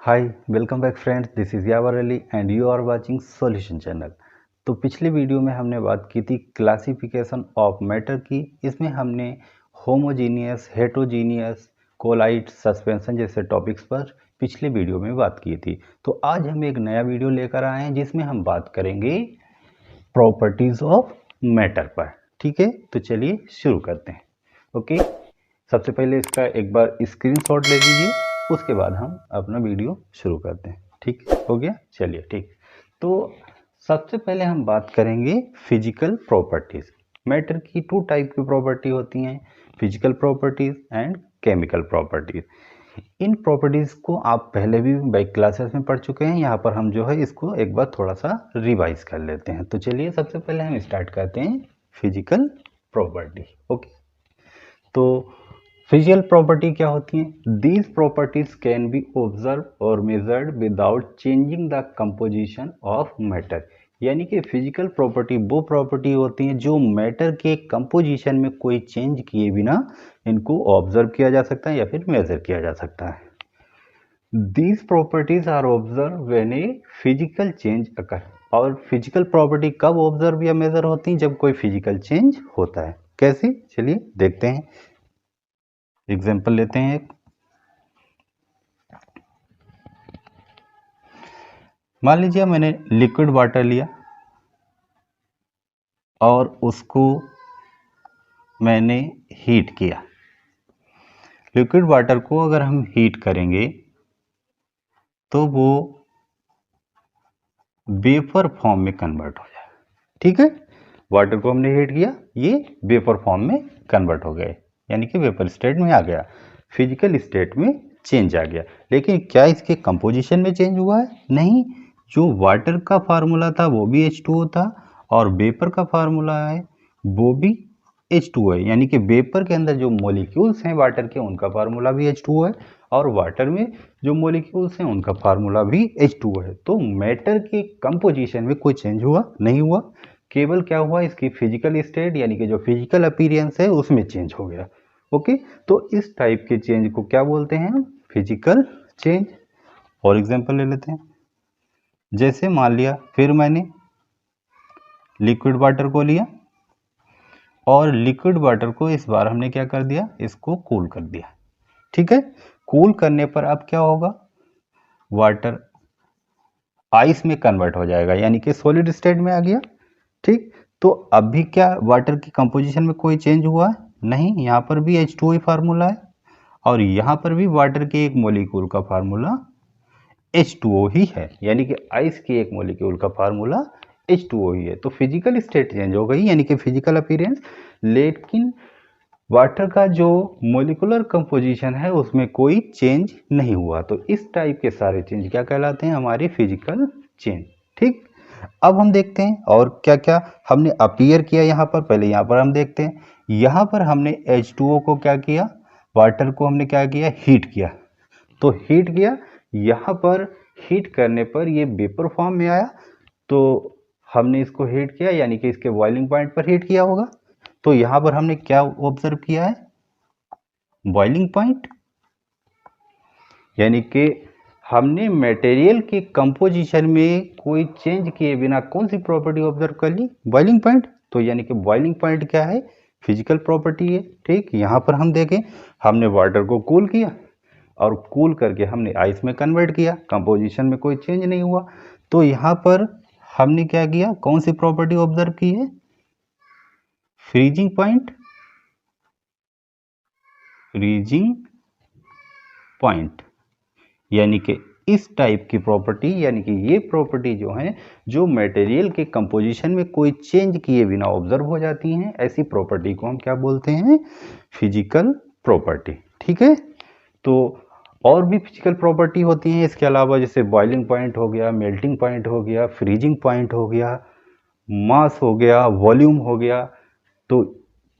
Hi welcome back friends, this is Yawar Ali and you are watching solution channel. तो पिछले video में हमने बात की थी क्लासिफिकेशन ऑफ मैटर की। इसमें हमने होमोजीनियस, हेटेरोजीनियस, कोलाइट, सस्पेंशन जैसे टॉपिक्स पर पिछले वीडियो में बात की थी। तो आज हम एक नया वीडियो लेकर आए हैं जिसमें हम बात करेंगे प्रॉपर्टीज़ ऑफ मैटर पर। ठीक है, तो चलिए शुरू करते हैं। ओके, सबसे पहले इसका एक बार स्क्रीनशॉट ले लीजिए, उसके बाद हम अपना वीडियो शुरू करते हैं। ठीक हो गया, चलिए ठीक। तो सबसे पहले हम बात करेंगे फिजिकल प्रॉपर्टीज़। मैटर की टू टाइप की प्रॉपर्टी होती हैं, physical properties and chemical properties. In properties को आप पहले भी बाइक क्लासेस में पढ़ चुके हैं, यहाँ पर हम जो है इसको एक बार थोड़ा सा रिवाइज कर लेते हैं। तो चलिए सबसे पहले हम स्टार्ट करते हैं फिजिकल प्रॉपर्टी। ओके, तो फिजिकल प्रॉपर्टी क्या होती हैं? These properties can be observe और measured without changing the composition of matter. यानी कि फिजिकल प्रॉपर्टी वो प्रॉपर्टी होती हैं जो मैटर के कंपोजिशन में कोई चेंज किए बिना इनको ऑब्जर्व किया जा सकता है या फिर मेजर किया जा सकता है। These properties are observe when a physical change occur. और फिजिकल प्रॉपर्टी कब ऑब्जर्व या मेजर होती हैं? जब कोई फिजिकल चेंज होता है। कैसे? चलिए देखते हैं, एग्जाम्पल लेते हैं एक। मान लीजिए मैंने लिक्विड वाटर लिया और उसको मैंने हीट किया। लिक्विड वाटर को अगर हम हीट करेंगे तो वो वेपर फॉर्म में कन्वर्ट हो जाएगा। ठीक है, वाटर को हमने हीट किया, ये वेपर फॉर्म में कन्वर्ट हो गए, यानी कि वेपर स्टेट में आ गया, फिजिकल स्टेट में चेंज आ गया। लेकिन क्या इसके कंपोजिशन में चेंज हुआ है? नहीं। जो वाटर का फार्मूला था वो भी H2O था और वेपर का फार्मूला है वो भी H2O है। यानी कि वेपर के अंदर जो मॉलिक्यूल्स हैं वाटर के, उनका फार्मूला भी H2O है और वाटर में जो मॉलिक्यूल्स हैं उनका फार्मूला भी H2O है। तो मैटर के कंपोजिशन में कोई चेंज हुआ नहीं हुआ, केवल क्या हुआ, इसकी फिजिकल स्टेट यानी कि जो फिजिकल अपीयरेंस है उसमें चेंज हो गया। ओके, तो इस टाइप के चेंज को क्या बोलते हैं? Physical change. और एग्जांपल ले लेते हैं, जैसे मान लिया फिर मैंने लिक्विड वाटर को लिया और लिक्विड वाटर को इस बार हमने क्या कर दिया, इसको कूल कर दिया। ठीक है, कूल करने पर अब क्या होगा, वाटर आइस में कन्वर्ट हो जाएगा, यानी कि सॉलिड स्टेट में आ गया। ठीक, तो अभी क्या वाटर की कंपोजिशन में कोई चेंज हुआ? नहीं, यहाँ पर भी H2O ही फार्मूला है और यहाँ पर भी वाटर के एक मॉलिक्यूल का फार्मूला H2O ही है, यानी कि आइस के एक मॉलिक्यूल का फार्मूला H2O ही है। तो फिजिकल स्टेट चेंज हो गई, यानी कि फिजिकल अपीयरेंस, लेकिन वाटर का जो मॉलिक्यूलर कंपोजिशन है उसमें कोई चेंज नहीं हुआ। तो इस टाइप के सारे चेंज क्या कहलाते हैं? हमारे फिजिकल चेंज। ठीक, अब हम देखते हैं और क्या क्या हमने अपीयर किया यहाँ पर। पहले यहाँ पर हम देखते हैं, यहाँ पर हमने H2O को क्या किया, वाटर को हमने क्या किया, हीट किया। तो हीट किया, यहाँ पर हीट करने पर ये वेपर फॉर्म में आया, तो हमने इसको हीट किया, यानी कि इसके बॉइलिंग पॉइंट पर हीट किया होगा। तो यहाँ पर हमने क्या ऑब्जर्व किया है? बॉइलिंग पॉइंट, यानी कि हमने मटेरियल के कंपोजिशन में कोई चेंज किए बिना कौन सी प्रॉपर्टी ऑब्जर्व कर ली? Boiling point. तो यानी कि बॉइलिंग पॉइंट क्या है? फिजिकल प्रॉपर्टी है। ठीक, यहाँ पर हम देखें, हमने वाटर को कूल किया और कूल करके हमने आइस में कन्वर्ट किया, कंपोजिशन में कोई चेंज नहीं हुआ। तो यहाँ पर हमने क्या किया, कौन सी प्रॉपर्टी ऑब्जर्व की है? फ्रीजिंग पॉइंट, फ्रीजिंग पॉइंट, यानी कि इस टाइप की प्रॉपर्टी, यानी कि ये प्रॉपर्टी जो है, जो मटेरियल के कंपोजिशन में कोई चेंज किए बिना ऑब्जर्व हो जाती हैं, ऐसी प्रॉपर्टी को हम क्या बोलते हैं? Physical property. ठीक है, तो और भी फिजिकल प्रॉपर्टी होती हैं इसके अलावा, जैसे बॉइलिंग पॉइंट हो गया, मेल्टिंग पॉइंट हो गया, फ्रीजिंग पॉइंट हो गया, मास हो गया, वॉल्यूम हो गया, तो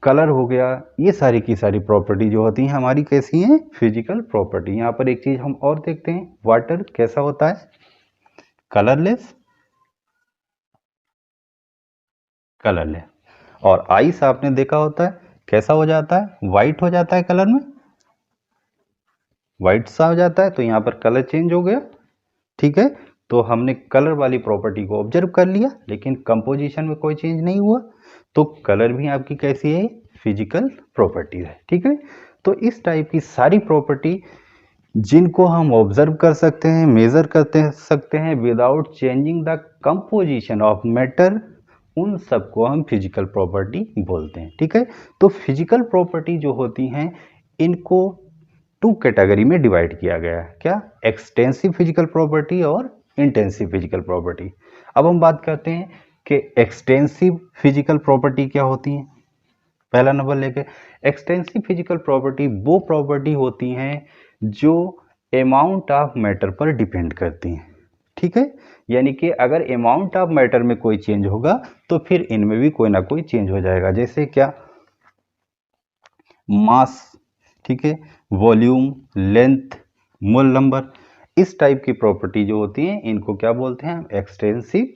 कलर हो गया। ये सारी की सारी प्रॉपर्टी जो होती हैं हमारी कैसी हैं? Physical property. यहाँ पर एक चीज हम और देखते हैं, वाटर कैसा होता है? Colourless, colourless. और आइस आपने देखा होता है कैसा हो जाता है? वाइट हो जाता है, कलर में वाइट सा हो जाता है। तो यहाँ पर कलर चेंज हो गया, ठीक है, तो हमने कलर वाली प्रॉपर्टी को ऑब्जर्व कर लिया, लेकिन कंपोजिशन में कोई चेंज नहीं हुआ, तो कलर भी आपकी कैसी है, फिजिकल प्रॉपर्टी है। ठीक है, तो इस टाइप की सारी प्रॉपर्टी जिनको हम ऑब्जर्व कर सकते हैं, मेजर करते सकते हैं without changing the composition of matter, उन सबको हम फिजिकल प्रॉपर्टी बोलते हैं। ठीक है, तो फिजिकल प्रॉपर्टी जो होती हैं इनको टू कैटेगरी में डिवाइड किया गया है। क्या? एक्सटेंसिव फिजिकल प्रॉपर्टी और इंटेंसिव फिजिकल प्रॉपर्टी। अब हम बात करते हैं कि एक्सटेंसिव फिजिकल प्रॉपर्टी क्या होती है। पहला नंबर लेके, एक्सटेंसिव फिजिकल प्रॉपर्टी वो प्रॉपर्टी होती हैं जो अमाउंट ऑफ मैटर पर डिपेंड करती हैं। ठीक है, यानी कि अगर अमाउंट ऑफ मैटर में कोई चेंज होगा तो फिर इनमें भी कोई ना कोई चेंज हो जाएगा। जैसे क्या? मास, ठीक है, वॉल्यूम, लेंथ, मोल नंबर, इस टाइप की प्रॉपर्टी जो होती है इनको क्या बोलते हैं? Extensive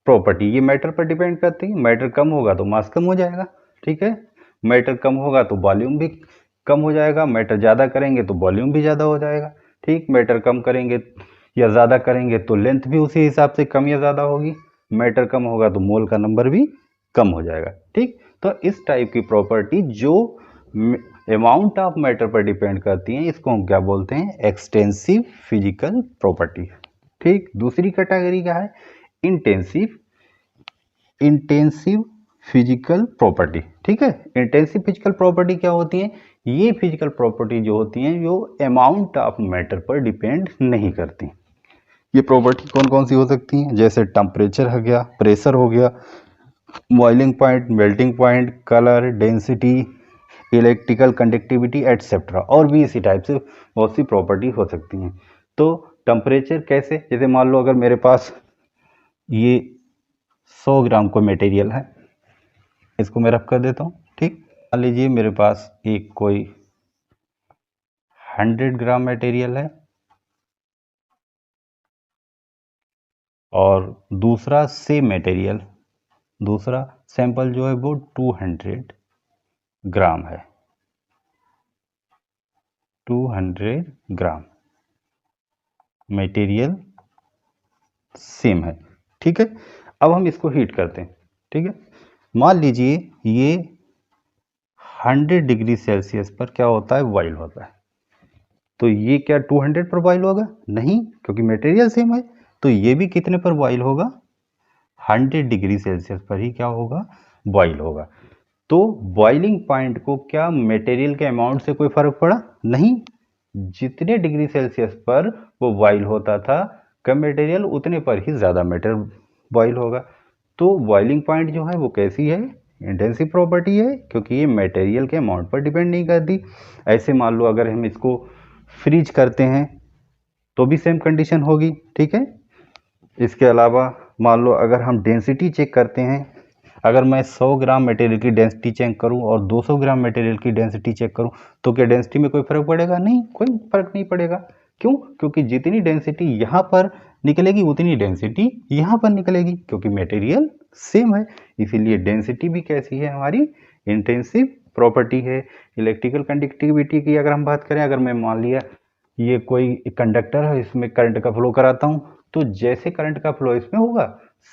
property. ये मैटर पर डिपेंड करती है। मैटर कम होगा तो मास कम हो जाएगा। ठीक है, मैटर कम होगा तो वॉल्यूम भी कम हो जाएगा, मैटर ज़्यादा करेंगे तो वॉल्यूम भी ज़्यादा हो जाएगा। ठीक, मैटर कम करेंगे या ज़्यादा करेंगे तो लेंथ भी उसी हिसाब से कम या ज़्यादा होगी। मैटर कम होगा तो मोल का नंबर भी कम हो जाएगा। ठीक, तो इस टाइप की प्रॉपर्टी जो अमाउंट ऑफ मैटर पर डिपेंड करती हैं इसको हम क्या बोलते हैं? Extensive physical property. ठीक, दूसरी कैटेगरी क्या है? Intensive physical property. ठीक है, इंटेंसिव फिजिकल प्रॉपर्टी क्या होती है? ये फिजिकल प्रॉपर्टी जो होती हैं जो अमाउंट ऑफ मैटर पर डिपेंड नहीं करती। ये प्रॉपर्टी कौन कौन सी हो सकती हैं? जैसे टेम्परेचर हो गया, प्रेशर हो गया, boiling point, melting point, colour, density, electrical conductivity etcetera, और भी इसी टाइप से बहुत सी प्रॉपर्टी हो सकती हैं। तो टेम्परेचर कैसे? जैसे मान लो अगर मेरे पास ये 100 ग्राम को मटेरियल है, इसको मैं रख कर देता हूँ। ठीक, मान लीजिए मेरे पास एक कोई 100 ग्राम मटेरियल है और दूसरा सेम मटेरियल, दूसरा सैंपल जो है वो 200 ग्राम है। 200 ग्राम मटेरियल सेम है। ठीक है, अब हम इसको हीट करते हैं। ठीक है, मान लीजिए ये 100 डिग्री सेल्सियस पर क्या होता है? बॉइल होता है। तो ये क्या 200 पर बॉइल होगा? नहीं, क्योंकि मटेरियल सेम है। तो ये भी कितने पर बॉइल होगा? 100 डिग्री सेल्सियस पर ही क्या होगा? बॉइल होगा। तो बॉइलिंग पॉइंट को क्या मटेरियल के अमाउंट से कोई फर्क पड़ा? नहीं, जितने डिग्री सेल्सियस पर वो बॉइल होता था कम मटेरियल उतने पर ही ज़्यादा मटेरियल बॉइल होगा। तो बॉइलिंग पॉइंट जो है वो कैसी है? इंटेंसिव प्रॉपर्टी है, क्योंकि ये मटेरियल के अमाउंट पर डिपेंड नहीं करती। ऐसे मान लो अगर हम इसको फ्रीज करते हैं तो भी सेम कंडीशन होगी। ठीक है, इसके अलावा मान लो अगर हम डेंसिटी चेक करते हैं, अगर मैं 100 ग्राम मटेरियल की डेंसिटी चेक करूं और 200 ग्राम मटेरियल की डेंसिटी चेक करूं तो क्या डेंसिटी में कोई फर्क पड़ेगा? नहीं, कोई फर्क नहीं पड़ेगा। क्यों? क्योंकि जितनी डेंसिटी यहाँ पर निकलेगी उतनी डेंसिटी यहाँ पर निकलेगी, क्योंकि मटेरियल सेम है। इसीलिए डेंसिटी भी कैसी है? हमारी इंटेंसिव प्रॉपर्टी है। इलेक्ट्रिकल कंडक्टिविटी की अगर हम बात करें, अगर मैं मान लिया ये कोई कंडक्टर है, इसमें करंट का फ्लो कराता हूँ, तो जैसे करंट का फ्लो इसमें होगा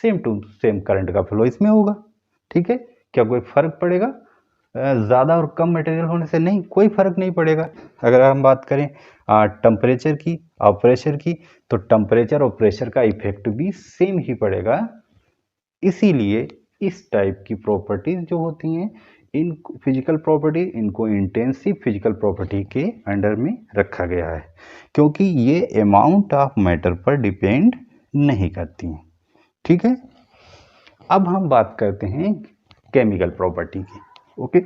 सेम टू सेम करंट का फ्लो इसमें होगा। ठीक है, क्या कोई फर्क पड़ेगा ज़्यादा और कम मटेरियल होने से? नहीं, कोई फर्क नहीं पड़ेगा। अगर हम बात करें टेम्परेचर की और प्रेशर की, तो टेम्परेचर और प्रेशर का इफेक्ट भी सेम ही पड़ेगा। इसीलिए इस टाइप की प्रॉपर्टीज जो होती हैं इन फिजिकल प्रॉपर्टी, इनको इंटेंसिव फिजिकल प्रॉपर्टी के अंडर में रखा गया है, क्योंकि ये अमाउंट ऑफ मैटर पर डिपेंड नहीं करती हैं। ठीक है, अब हम बात करते हैं केमिकल प्रॉपर्टी की। ओके,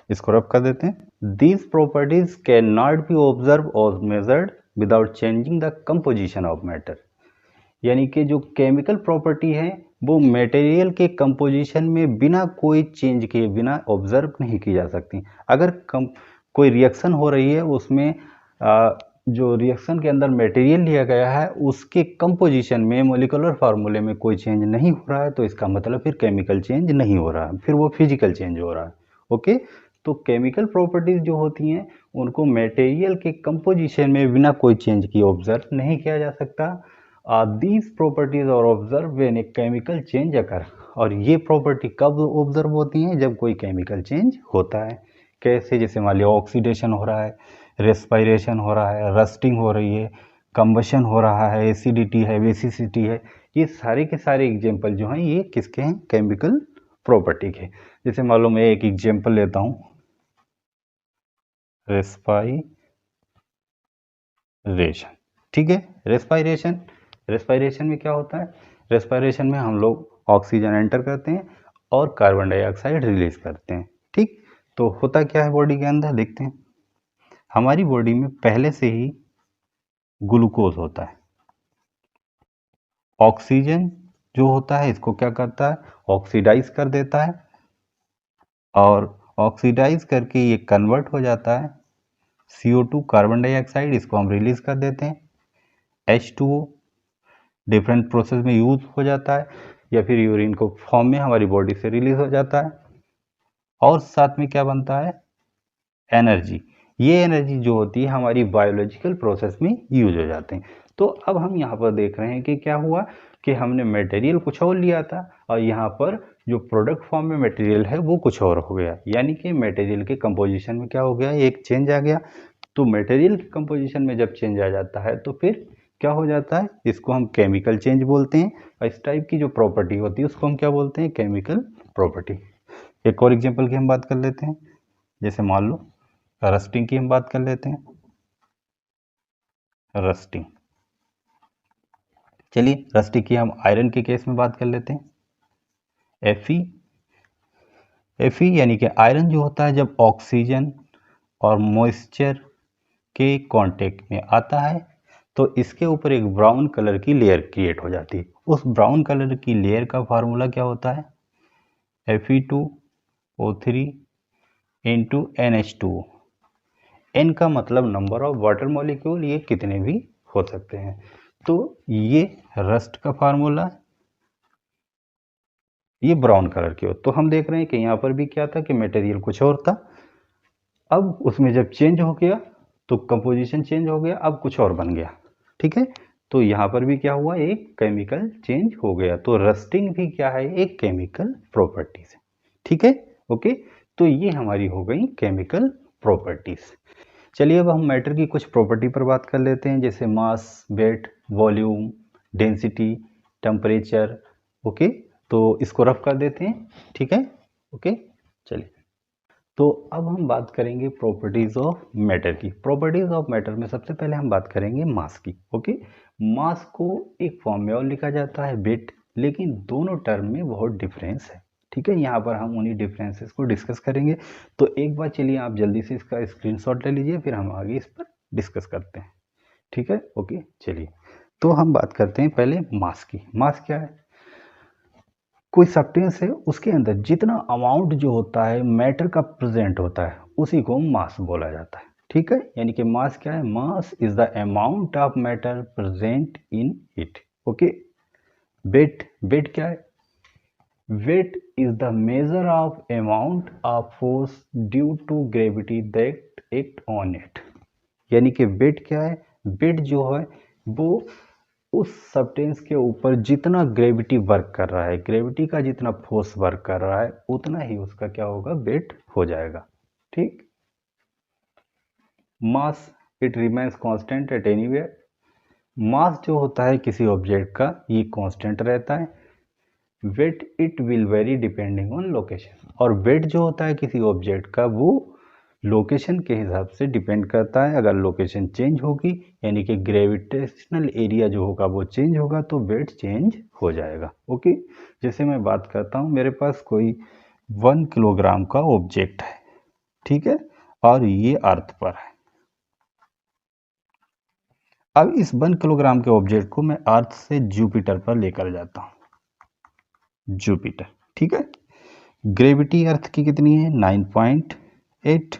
इसको रब कर देते हैं। These properties can not be observe और measured without changing the composition of matter. यानी कि जो केमिकल प्रॉपर्टी है वो मटेरियल के कंपोजिशन में बिना कोई चेंज किए बिना ऑब्जर्व नहीं की जा सकती। अगर कोई रिएक्शन हो रही है उसमें जो रिएक्शन के अंदर मटेरियल लिया गया है उसके कंपोजिशन में मॉलिक्यूलर फार्मूले में कोई चेंज नहीं हो रहा है, तो इसका मतलब फिर केमिकल चेंज नहीं हो रहा है, फिर वो फिजिकल चेंज हो रहा है। ओके, तो केमिकल प्रॉपर्टीज जो होती हैं उनको मटेरियल के कंपोजिशन में बिना कोई चेंज किए ऑब्जर्व नहीं किया जा सकता। These properties are observe when a chemical change occur. और ये प्रॉपर्टी कब ऑब्जर्व होती हैं? जब कोई केमिकल चेंज होता है। कैसे? जैसे मान लिया ऑक्सीडेशन हो रहा है, रेस्पिरेशन हो रहा है, रस्टिंग हो रही है, कंबशन हो रहा है, एसिडिटी है, बेसिसिटी है, ये सारे के सारे एग्जाम्पल जो हैं ये किसके हैं? केमिकल प्रॉपर्टी के। जैसे मालूम है, एक एग्जाम्पल लेता हूं, रेस्पिरेशन। ठीक है, रेस्पिरेशन में क्या होता है? रेस्पिरेशन में हम लोग ऑक्सीजन एंटर करते हैं और कार्बन डाइऑक्साइड रिलीज करते हैं। ठीक, तो होता क्या है बॉडी के अंदर? देखते हैं। हमारी बॉडी में पहले से ही ग्लूकोज होता है। ऑक्सीजन जो होता है इसको क्या करता है? ऑक्सीडाइज कर देता है, और ऑक्सीडाइज करके ये कन्वर्ट हो जाता है CO2 कार्बन डाइऑक्साइड, इसको हम रिलीज कर देते हैं। H2O डिफरेंट प्रोसेस में यूज हो जाता है, या फिर यूरिन को फॉर्म में हमारी बॉडी से रिलीज हो जाता है। और साथ में क्या बनता है? एनर्जी। ये एनर्जी जो होती है हमारी बायोलॉजिकल प्रोसेस में यूज हो जाते हैं। तो अब हम यहाँ पर देख रहे हैं कि क्या हुआ कि हमने मटेरियल कुछ और लिया था और यहाँ पर जो प्रोडक्ट फॉर्म में मटेरियल है वो कुछ और हो गया, यानी कि मटेरियल के कंपोजिशन में क्या हो गया? एक चेंज आ गया। तो मटेरियल के कंपोजिशन में जब चेंज आ जाता है तो फिर क्या हो जाता है? इसको हम केमिकल चेंज बोलते हैं, और इस टाइप की जो प्रॉपर्टी होती है उसको हम क्या बोलते हैं? Chemical property. एक और एग्जाम्पल की हम बात कर लेते हैं, जैसे मान लो रस्टिंग की हम बात कर लेते हैं। रस्टिंग, चलिए रस्टिंग की हम आयरन के केस में बात कर लेते हैं। Fe यानी कि आयरन जो होता है जब ऑक्सीजन और मॉइस्चर के कांटेक्ट में आता है तो इसके ऊपर एक ब्राउन कलर की लेयर क्रिएट हो जाती है। उस ब्राउन कलर की लेयर का फार्मूला क्या होता है? Fe2O3 into NH2O। N का मतलब नंबर ऑफ वाटर मॉलिक्यूल, ये कितने भी हो सकते हैं। तो ये रस्ट का फार्मूला, ये ब्राउन कलर की हो। तो हम देख रहे हैं कि यहाँ पर भी क्या था कि मटेरियल कुछ और था, अब उसमें जब चेंज हो गया तो कंपोजिशन चेंज हो गया, अब कुछ और बन गया। ठीक है, तो यहाँ पर भी क्या हुआ? एक केमिकल चेंज हो गया। तो रस्टिंग भी क्या है? एक केमिकल प्रॉपर्टीज है। ठीक है, ओके। तो ये हमारी हो गई केमिकल प्रॉपर्टीज। चलिए अब हम मैटर की कुछ प्रॉपर्टी पर बात कर लेते हैं, जैसे mass, weight, volume, density, temperature. Okay, तो इसको रफ कर देते हैं। ठीक है, ओके। चलिए, तो अब हम बात करेंगे प्रॉपर्टीज ऑफ मैटर की। प्रॉपर्टीज ऑफ मैटर में सबसे पहले हम बात करेंगे मास की। ओके, मास को एक फॉर्म में और लिखा जाता है वेट, लेकिन दोनों टर्म में बहुत डिफरेंस है। ठीक है, यहाँ पर हम उन्हीं डिफरेंसेस को डिस्कस करेंगे। तो एक बार चलिए आप जल्दी से इसका स्क्रीनशॉट ले लीजिए, फिर हम आगे इस पर डिस्कस करते हैं। ठीक है, ओके। चलिए, तो हम बात करते हैं पहले मास की। मास क्या है? कोई सब्सटेंस है, उसके अंदर जितना अमाउंट जो होता है मैटर का प्रेजेंट होता है उसी को मास बोला जाता है। ठीक है, यानी कि मास क्या है? Mass is the amount of matter present in it. Okay. Weight क्या है? Weight is the measure of amount of force due to gravity that act on it. यानी कि वेट क्या है? वेट जो है वो उस सब्सटेंस के ऊपर जितना ग्रेविटी वर्क कर रहा है, ग्रेविटी का जितना फोर्स वर्क कर रहा है उतना ही उसका क्या होगा? वेट हो जाएगा। ठीक। Mass, it remains constant at anywhere. Mass जो होता है किसी ऑब्जेक्ट का ये कांस्टेंट रहता है। Weight it will vary depending on location. और वेट जो होता है किसी ऑब्जेक्ट का वो लोकेशन के हिसाब से डिपेंड करता है। अगर लोकेशन चेंज होगी यानी कि ग्रेविटेशनल एरिया जो होगा वो चेंज होगा तो वेट चेंज हो जाएगा। ओके, जैसे मैं बात करता हूँ, मेरे पास कोई 1 किलोग्राम का ऑब्जेक्ट है, ठीक है, और ये अर्थ पर है। अब इस 1 किलोग्राम के ऑब्जेक्ट को मैं अर्थ से जुपिटर पर लेकर जाता हूँ। जुपिटर, ठीक है। ग्रेविटी अर्थ की कितनी है? 9.8,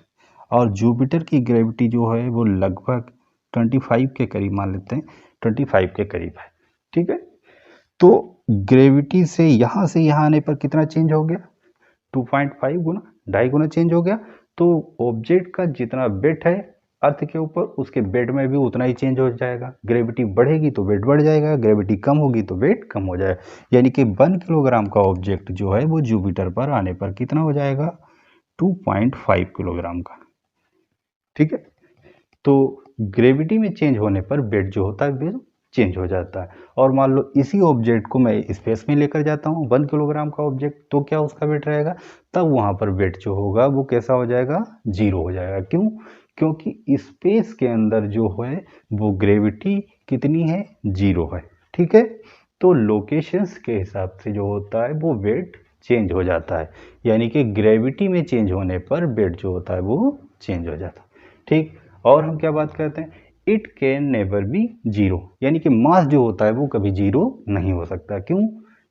और जुपिटर की ग्रेविटी जो है वो लगभग 25 के करीब, मान लेते हैं 25 के करीब है। ठीक है, तो ग्रेविटी से यहाँ आने पर कितना चेंज हो गया? 2.5 गुना, 2.5 गुना चेंज हो गया। तो ऑब्जेक्ट का जितना वेट है अर्थ के ऊपर, उसके वेट में भी उतना ही चेंज हो जाएगा। ग्रेविटी बढ़ेगी तो वेट बढ़ जाएगा, ग्रेविटी कम होगी तो वेट कम हो जाएगा। यानी कि 1 किलोग्राम का ऑब्जेक्ट जो है वो जुपिटर पर आने पर कितना हो जाएगा, 2.5 किलोग्राम का। ठीक है, तो ग्रेविटी में चेंज होने पर वेट जो होता है वो चेंज हो जाता है। और मान लो इसी ऑब्जेक्ट को मैं स्पेस में लेकर जाता हूँ, 1 किलोग्राम का ऑब्जेक्ट, तो क्या उसका वेट रहेगा, तब वहाँ पर वेट जो होगा वो कैसा हो जाएगा, 0 हो जाएगा। क्यों, क्योंकि स्पेस के अंदर जो है वो ग्रेविटी कितनी है, 0 है। ठीक है, तो लोकेशंस के हिसाब से जो होता है वो वेट चेंज हो जाता है, यानी कि ग्रेविटी में चेंज होने पर वेट जो होता है वो चेंज हो जाता है। ठीक, और हम क्या बात करते हैं, it can never be zero, यानी कि मास जो होता है वो कभी जीरो नहीं हो सकता। क्यों,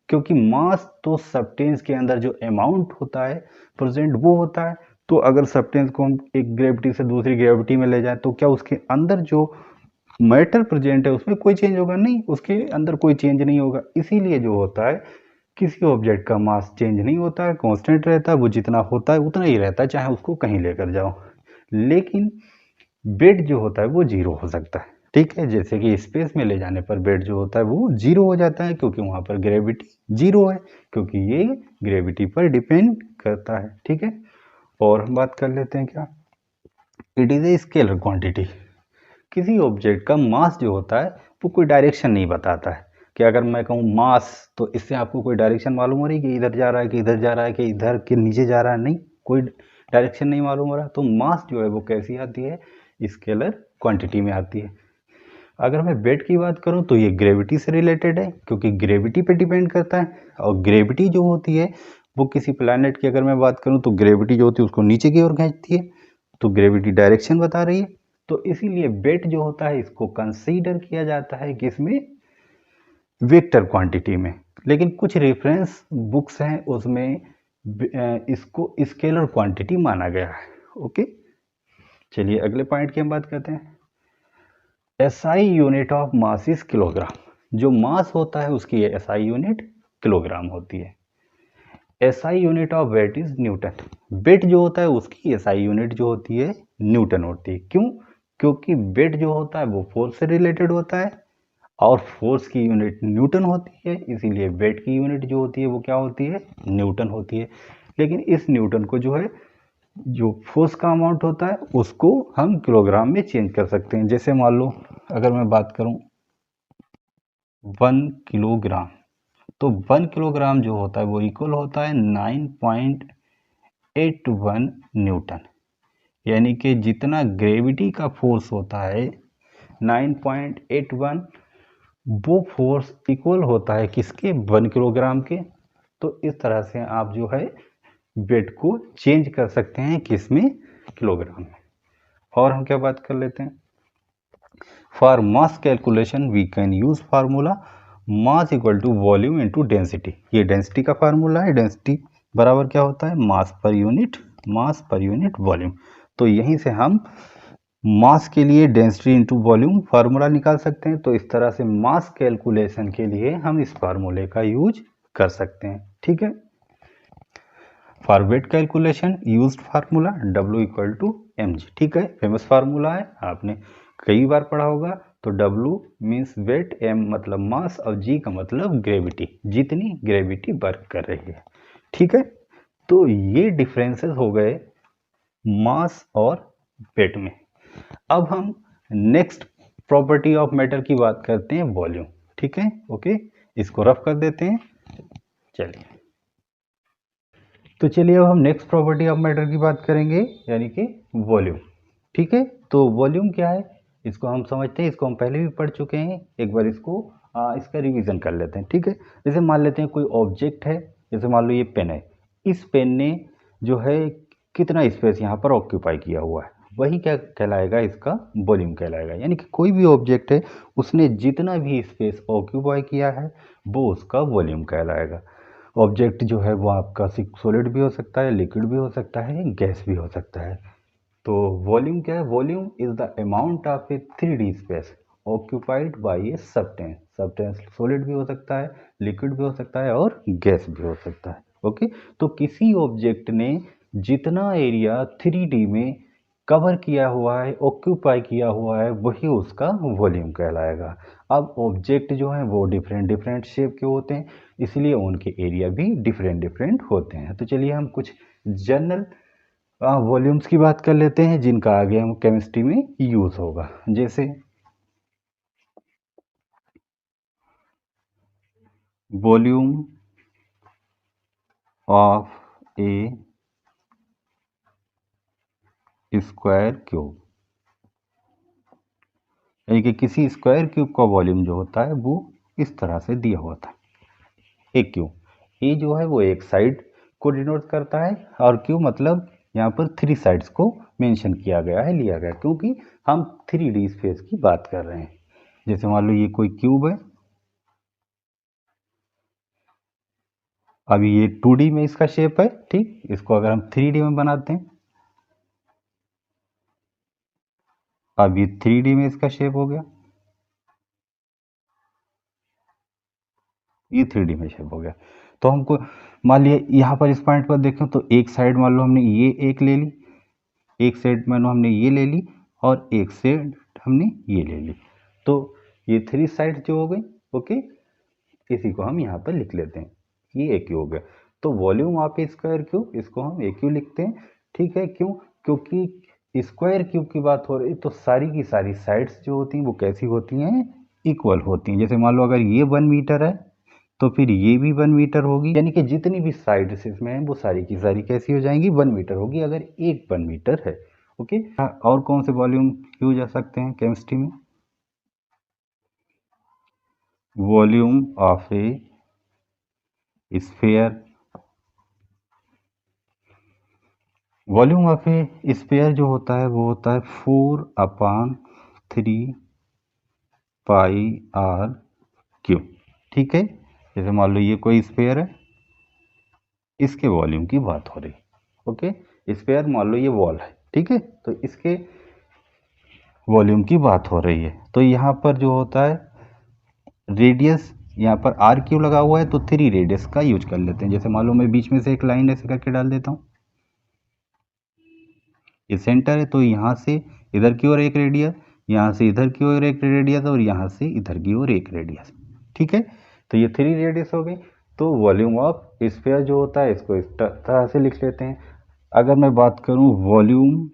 क्योंकि मास तो सब्सटेंस के अंदर जो अमाउंट होता है प्रेजेंट वो होता है। तो अगर सब्सटेंस को हम एक ग्रेविटी से दूसरी ग्रेविटी में ले जाएं तो क्या उसके अंदर जो मैटर प्रेजेंट है उसमें कोई चेंज होगा, नहीं, उसके अंदर कोई चेंज नहीं होगा। इसीलिए जो होता है किसी ऑब्जेक्ट का मास चेंज नहीं होता है, कांस्टेंट रहता है, वो जितना होता है उतना ही रहता है, चाहे उसको कहीं लेकर जाओ। लेकिन वेट जो होता है वो 0 हो सकता है। ठीक है, जैसे कि स्पेस में ले जाने पर वेट जो होता है वो 0 हो जाता है, क्योंकि वहां पर ग्रेविटी 0 है, क्योंकि ये ग्रेविटी पर डिपेंड करता है। ठीक है, और हम बात कर लेते हैं क्या, it is a scalar quantity. किसी ऑब्जेक्ट का मास जो होता है वो कोई डायरेक्शन नहीं बताता है, कि अगर मैं कहूँ मास तो इससे आपको कोई डायरेक्शन मालूम हो रही कि इधर जा रहा है कि इधर जा रहा है कि इधर के नीचे जा रहा है, नहीं, कोई डायरेक्शन नहीं मालूम हो रहा। तो मास जो है वो कैसी आती है, स्केलर क्वांटिटी में आती है। अगर मैं वेट की बात करूं तो ये ग्रेविटी से रिलेटेड है, क्योंकि ग्रेविटी पे डिपेंड करता है। और ग्रेविटी जो होती है वो किसी प्लैनेट की अगर मैं बात करूं तो ग्रेविटी जो होती है उसको नीचे की ओर खींचती है, तो ग्रेविटी डायरेक्शन बता रही है। तो इसीलिए वेट जो होता है इसको कंसीडर किया जाता है किसमें, वेक्टर क्वांटिटी में। लेकिन कुछ रेफरेंस बुक्स हैं उसमें इसको स्केलर क्वांटिटी माना गया है। ओके, चलिए अगले पॉइंट की हम बात करते हैं। SI unit of mass is kilogram. जो मास होता है उसकी एसआई यूनिट किलोग्राम होती है। SI unit of weight is newton. Weight जो होता है उसकी एसआई यूनिट जो होती है न्यूटन होती है। क्यों, क्योंकि वेट जो होता है वो फोर्स से रिलेटेड होता है, और फोर्स की यूनिट न्यूटन होती है, इसीलिए वेट की यूनिट जो होती है वो क्या होती है, न्यूटन होती है। लेकिन इस न्यूटन को जो है, जो फोर्स का अमाउंट होता है उसको हम किलोग्राम में चेंज कर सकते हैं। जैसे मान लो अगर मैं बात करूं 1 किलोग्राम, तो 1 किलोग्राम जो होता है वो इक्वल होता है 9.81 न्यूटन। यानी कि जितना ग्रेविटी का फोर्स होता है 9.81, वो फोर्स इक्वल होता है किसके, 1 किलोग्राम के। तो इस तरह से आप जो है वेट को चेंज कर सकते हैं किसमें, किलोग्राम में। और हम क्या बात कर लेते हैं, for mass calculation we can use formula mass equal to volume into density. ये डेंसिटी का फार्मूला है, डेंसिटी बराबर क्या होता है, मास पर यूनिट वॉल्यूम। तो यहीं से हम मास के लिए डेंसिटी इनटू वॉल्यूम फार्मूला निकाल सकते हैं। तो इस तरह से मास कैलकुलेशन के लिए हम इस फार्मूले का यूज कर सकते हैं। ठीक है, for weight calculation used formula W equal to mg। ठीक है, फेमस फार्मूला है, आपने कई बार पढ़ा होगा। तो W मीन्स वेट, m मतलब मास और g का मतलब ग्रेविटी, जितनी ग्रेविटी वर्क कर रही है। ठीक है, तो ये डिफरेंसेस हो गए मास और वेट में। अब हम नेक्स्ट प्रॉपर्टी ऑफ मैटर की बात करते हैं, वॉल्यूम। ठीक है, ओके, इसको रफ कर देते हैं। चलिए, तो चलिए अब हम नेक्स्ट प्रॉपर्टी ऑफ मैटर की बात करेंगे, यानी कि वॉल्यूम। ठीक है, तो वॉल्यूम क्या है इसको हम समझते हैं, इसको हम पहले भी पढ़ चुके हैं, एक बार इसका रिवीजन कर लेते हैं। ठीक है, जैसे मान लेते हैं कोई ऑब्जेक्ट है, जैसे मान लो ये पेन है, इस पेन ने जो है कितना स्पेस यहाँ पर ऑक्यूपाई किया हुआ है, वही क्या कहलाएगा, इसका वॉल्यूम कहलाएगा। यानी कि कोई भी ऑब्जेक्ट है उसने जितना भी स्पेस ऑक्यूपाई किया है वो उसका वॉल्यूम कहलाएगा। ऑब्जेक्ट जो है वो आपका सॉलिड भी हो सकता है, लिक्विड भी हो सकता है, गैस भी हो सकता है। तो वॉल्यूम क्या है, volume is the amount of A 3D space occupied by a substance. Substance solid भी हो सकता है, लिक्विड भी हो सकता है और गैस भी हो सकता है। ओके, तो किसी ऑब्जेक्ट ने जितना एरिया 3D में कवर किया हुआ है, ऑक्यूपाई किया हुआ है, वही उसका वॉल्यूम कहलाएगा। अब ऑब्जेक्ट जो हैं वो डिफरेंट डिफरेंट शेप के होते हैं, इसलिए उनके एरिया भी डिफरेंट डिफरेंट होते हैं। तो चलिए हम कुछ जनरल वॉल्यूम्स की बात कर लेते हैं जिनका आगे हम केमिस्ट्री में यूज होगा। जैसे volume of A square cube, यानी कि किसी स्क्वायर क्यूब का वॉल्यूम जो होता है वो इस तरह से दिया होता है। एक क्यूब ए जो है वो एक साइड को डिनोट करता है, और क्यूब मतलब यहाँ पर 3 साइड्स को मेंशन किया गया है, लिया गया, क्योंकि हम 3D स्पेस की बात कर रहे हैं। जैसे मान लो ये कोई क्यूब है, अभी ये 2D में इसका शेप है, ठीक। इसको अगर हम 3D में बनाते हैं, अब ये 3D में इसका शेप हो गया, ये 3D में शेप हो गया। तो हमको मान लिया यहाँ पर इस पॉइंट पर देखें तो एक साइड मान लो हमने ये एक ले ली, एक साइड मान लो हमने ये ले ली, और एक साइड हमने ये ले ली। तो ये 3 साइड जो हो गई, ओके, इसी को हम यहाँ पर लिख लेते हैं, ये एक हो गया। तो वॉल्यूम ऑफ स्क्वायर क्यूब, इसको हम एक क्यू लिखते हैं, ठीक है। क्यों? क्योंकि स्क्वायर क्यूब की बात हो रही, तो सारी की सारी साइड्स जो होती हैं वो कैसी होती हैं, इक्वल होती हैं। जैसे मान लो अगर ये 1 मीटर है तो फिर ये भी 1 मीटर होगी, यानी कि जितनी भी साइड्स इसमें हैं वो सारी की सारी कैसी हो जाएंगी, 1 मीटर होगी, अगर एक 1 मीटर है, ओके। और कौन से वॉल्यूम यूज आ सकते हैं केमिस्ट्री में? Volume of A sphere, volume of A sphere जो होता है वो होता है 4/3 पाई आर क्यूब, ठीक है। जैसे मान लो ये कोई स्फीयर है, इसके वॉल्यूम की बात हो रही, ओके। स्फीयर मान लो ये वॉल है, ठीक है, तो इसके वॉल्यूम की बात हो रही है। तो यहाँ पर जो होता है रेडियस, यहाँ पर आर क्यू लगा हुआ है तो 3 रेडियस का यूज कर लेते हैं। जैसे मान लो मैं बीच में से एक लाइन ऐसे करके डाल देता हूँ, ये सेंटर है, तो यहाँ से इधर की ओर एक रेडियस, यहाँ से इधर की ओर एक रेडियस, और यहाँ से इधर की ओर एक रेडियस, ठीक है। तो ये 3 रेडियस हो गई। तो वॉल्यूम ऑफ स्फीयर जो होता है इसको इस तरह से लिख लेते हैं। अगर मैं बात करूं वॉल्यूम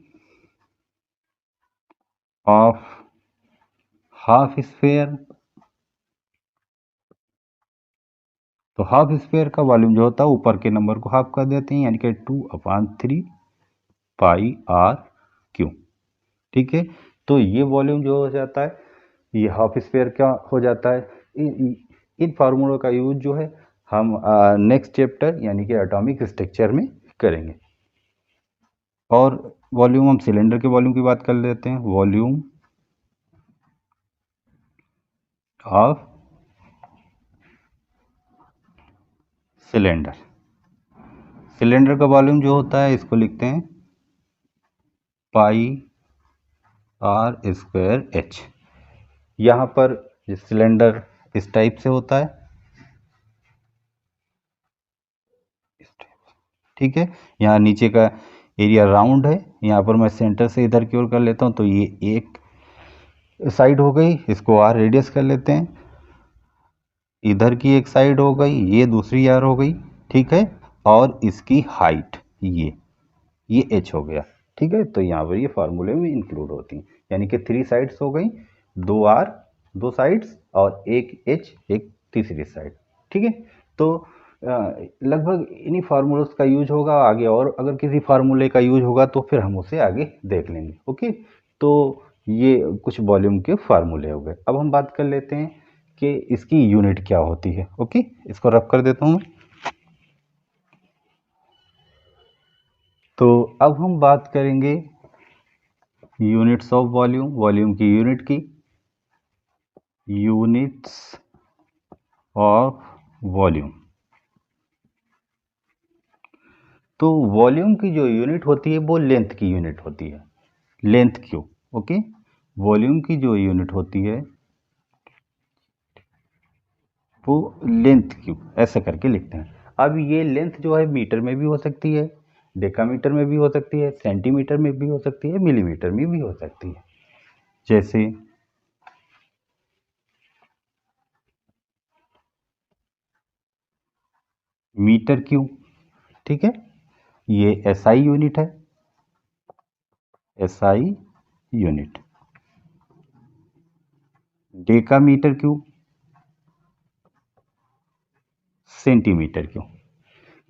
ऑफ हाफ स्फीयर, तो हाफ स्फीयर का वॉल्यूम जो होता है ऊपर के नंबर को हाफ कर देते हैं, यानी कि 2/3 पाई आर क्यू, ठीक है। तो ये वॉल्यूम जो हो जाता है, ये हाफ स्फीयर क्या हो जाता है। इन फार्मूलों का यूज जो है हम नेक्स्ट चैप्टर यानी कि एटॉमिक स्ट्रक्चर में करेंगे। और वॉल्यूम, हम सिलेंडर के वॉल्यूम की बात कर लेते हैं। वॉल्यूम ऑफ सिलेंडर, सिलेंडर का वॉल्यूम जो होता है इसको लिखते हैं पाई आर स्क्वायर एच। यहाँ पर सिलेंडर इस टाइप से होता है, ठीक है। यहाँ नीचे का एरिया राउंड है, यहाँ पर मैं सेंटर से इधर की ओर कर लेता हूँ, तो ये एक साइड हो गई, इसको आर रेडियस कर लेते हैं। इधर की एक साइड हो गई, ये दूसरी आर हो गई, ठीक है। और इसकी हाइट ये एच हो गया, ठीक है। तो यहाँ पर ये फार्मूले में इंक्लूड होती हैं, यानी कि 3 साइड्स हो गई, 2 आर 2 साइड्स, और एक एच एक तीसरी साइड, ठीक है। तो लगभग इन्हीं फार्मूलों का यूज होगा आगे, और अगर किसी फार्मूले का यूज होगा तो फिर हम उसे आगे देख लेंगे, ओके। तो ये कुछ वॉल्यूम के फार्मूले हो गए। अब हम बात कर लेते हैं कि इसकी यूनिट क्या होती है, ओके। इसको रफ कर देता हूँ। तो अब हम बात करेंगे यूनिट्स ऑफ वॉल्यूम, वॉल्यूम की यूनिट की, यूनिट्स ऑफ वॉल्यूम। तो वॉल्यूम की जो यूनिट होती है वो लेंथ की यूनिट होती है, लेंथ क्यू, ओके। वॉल्यूम की जो यूनिट होती है वो लेंथ क्यू, ऐसा करके लिखते हैं। अब ये लेंथ जो है मीटर में भी हो सकती है, डेकामीटर में भी हो सकती है, सेंटीमीटर में भी हो सकती है, मिलीमीटर में भी हो सकती है। जैसे मीटर क्यूब, ठीक है, ये एसआई यूनिट है, SI unit. Decametre cube, centimetre cube.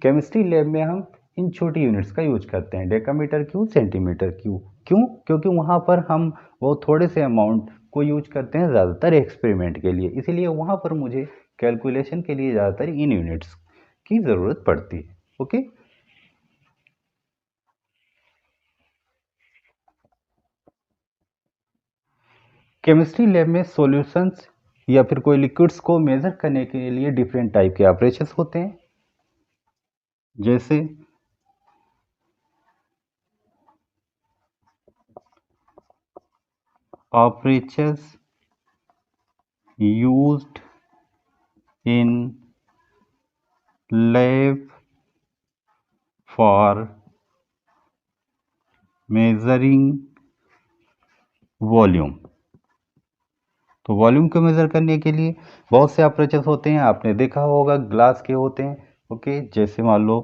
Chemistry lab में हम इन छोटी यूनिट्स का यूज करते हैं, डेकामीटर क्यूब, सेंटीमीटर क्यूब। क्यों? क्योंकि वहाँ पर हम वो थोड़े से अमाउंट को यूज करते हैं ज़्यादातर एक्सपेरिमेंट के लिए, इसीलिए वहाँ पर मुझे कैलकुलेशन के लिए ज़्यादातर इन यूनिट्स की ज़रूरत पड़ती है। ओके, केमिस्ट्री लैब में सॉल्यूशंस या फिर कोई लिक्विड्स को मेजर करने के लिए डिफरेंट टाइप के ऑपरेशंस होते हैं। जैसे operations used in lab for measuring volume. तो वॉल्यूम को मेजर करने के लिए बहुत से ऑपरेशंस होते हैं, आपने देखा होगा ग्लास के होते हैं। ओके, जैसे मान लो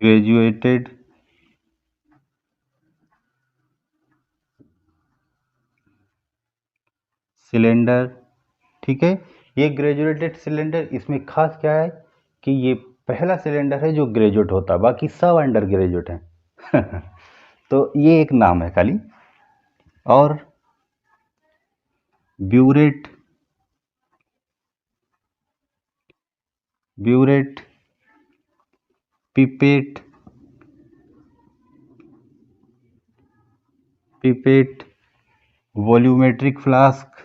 ग्रेजुएटेड सिलेंडर, ठीक है। ये ग्रेजुएटेड सिलेंडर, इसमें खास क्या है कि ये पहला सिलेंडर है जो ग्रेजुएट होता है, बाकी सब अंडर ग्रेजुएट है तो ये एक नाम है खाली। और burette, burette, pipette, pipette, volumetric flask,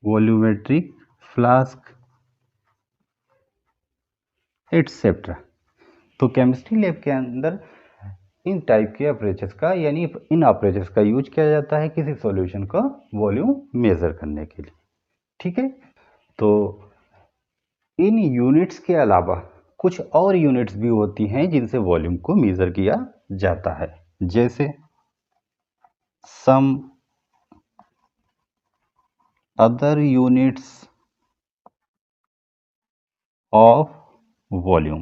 volumetric flask, etcetera. तो केमिस्ट्री लैब के अंदर इन टाइप के ऑपरेशंस का, यानी इन ऑपरेशंस का यूज किया जाता है किसी सॉल्यूशन का वॉल्यूम मेजर करने के लिए, ठीक है। तो इन यूनिट्स के अलावा कुछ और यूनिट्स भी होती हैं जिनसे वॉल्यूम को मेजर किया जाता है, जैसे some other units of volume.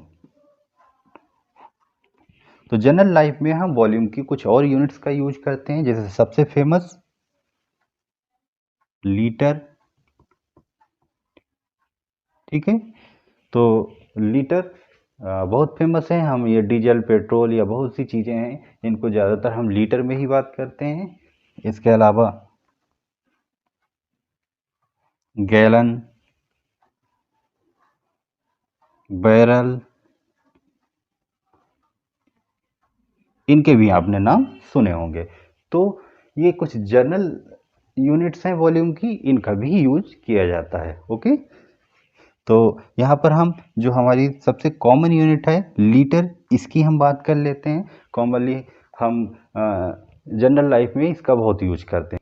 तो जनरल लाइफ में हम वॉल्यूम की कुछ और यूनिट्स का यूज करते हैं, जैसे सबसे फेमस लीटर, ठीक है। तो लीटर बहुत फेमस है, हम ये डीजल, पेट्रोल या बहुत सी चीज़ें हैं इनको ज़्यादातर हम लीटर में ही बात करते हैं। इसके अलावा गैलन, बैरल, इनके भी आपने नाम सुने होंगे। तो ये कुछ जनरल यूनिट्स हैं वॉल्यूम की, इनका भी यूज किया जाता है। ओके, तो यहाँ पर हम जो हमारी सबसे कॉमन यूनिट है लीटर, इसकी हम बात कर लेते हैं। कॉमनली हम जनरल लाइफ में इसका बहुत यूज करते हैं।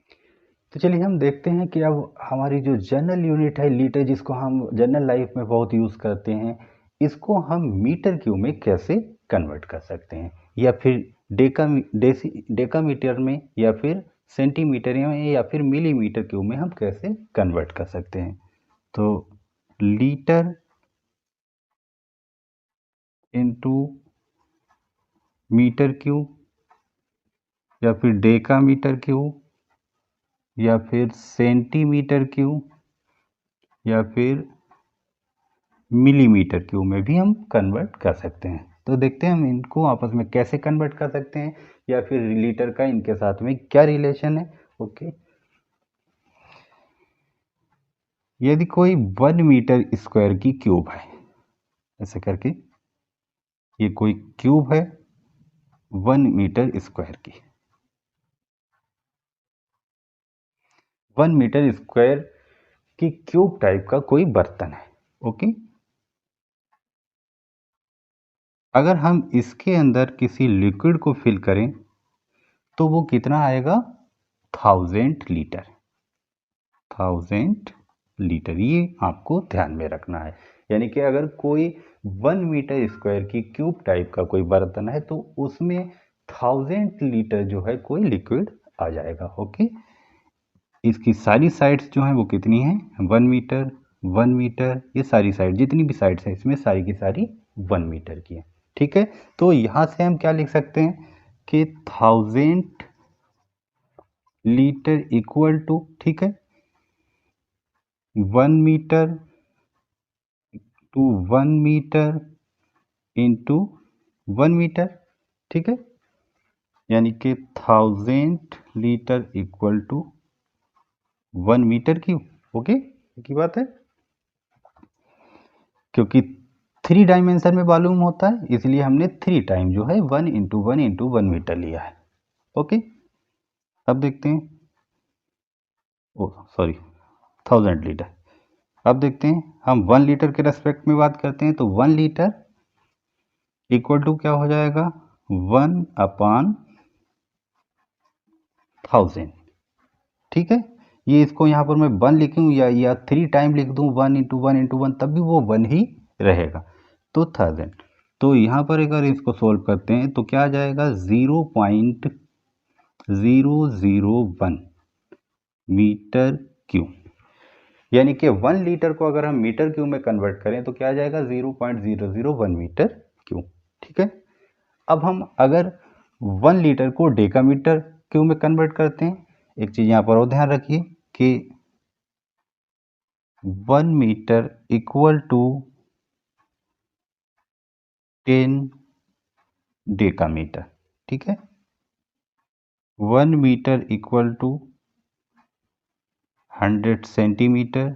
तो चलिए हम देखते हैं कि अब हमारी जो जनरल यूनिट है लीटर, जिसको हम जनरल लाइफ में बहुत यूज़ करते हैं, इसको हम मीटर क्यूब में कैसे कन्वर्ट कर सकते हैं, या फिर डेकामीटर में, या फिर सेंटीमीटर में, या फिर मिलीमीटर क्यूब में हम कैसे कन्वर्ट कर सकते हैं। तो लीटर इनटू मीटर क्यूब, या फिर डेकामीटर क्यूब, या फिर सेंटीमीटर क्यूब, या फिर मिलीमीटर क्यूब में भी हम कन्वर्ट कर सकते हैं। तो देखते हैं हम इनको आपस में कैसे कन्वर्ट कर सकते हैं, या फिर लीटर का इनके साथ में क्या रिलेशन है। ओके, यदि कोई 1 मीटर स्क्वायर की क्यूब है, ऐसे करके ये कोई क्यूब है 1 मीटर स्क्वायर की, 1 मीटर स्क्वायर की क्यूब टाइप का कोई बर्तन है। ओके, अगर हम इसके अंदर किसी लिक्विड को फिल करें तो वो कितना आएगा, 1000 लीटर। 1000 लीटर, ये आपको ध्यान में रखना है। यानी कि अगर कोई 1 मीटर स्क्वायर की क्यूब टाइप का कोई बर्तन है तो उसमें 1000 लीटर जो है कोई लिक्विड आ जाएगा। ओके, इसकी सारी साइड्स जो हैं वो कितनी हैं, 1 मीटर, 1 मीटर, ये सारी साइड जितनी भी साइड्स हैं इसमें सारी की सारी 1 मीटर की है। ठीक है, तो यहाँ से हम क्या लिख सकते हैं कि 1000 लीटर इक्वल टू, ठीक है, 1 metre to 1 metre into 1 metre. ठीक है, यानी कि 1000 litre equal to 1 metre cube. Okay, की बात है, क्योंकि 3 डायमेंशन में मालूम होता है इसलिए हमने 3 टाइम जो है 1 इंटू 1 इंटू 1 मीटर लिया है। ओके, अब देखते हैं, ओ सॉरी, 1000 लीटर। अब देखते हैं, हम 1 लीटर के रेस्पेक्ट में बात करते हैं तो 1 लीटर इक्वल टू क्या हो जाएगा, 1/1000। ठीक है, ये इसको यहाँ पर मैं 1 लिखूँ या 3 टाइम लिख दूँ 1 इंटू 1 इंटू 1 तब भी वो 1 ही रहेगा। तो 1000, तो यहाँ पर अगर इसको सोल्व करते हैं तो क्या आ जाएगा, 0.001 मीटर क्यूब। यानी कि 1 लीटर को अगर हम मीटर क्यूब में कन्वर्ट करें तो क्या आ जाएगा, 0.001 मीटर क्यूब। ठीक है, अब हम अगर 1 लीटर को डेकामीटर क्यूब में कन्वर्ट करते हैं, एक चीज़ यहाँ पर और ध्यान रखिए कि 1 मीटर इक्वल टू 10 डेकामीटर। ठीक है, 1 metre equal to 100 centimetre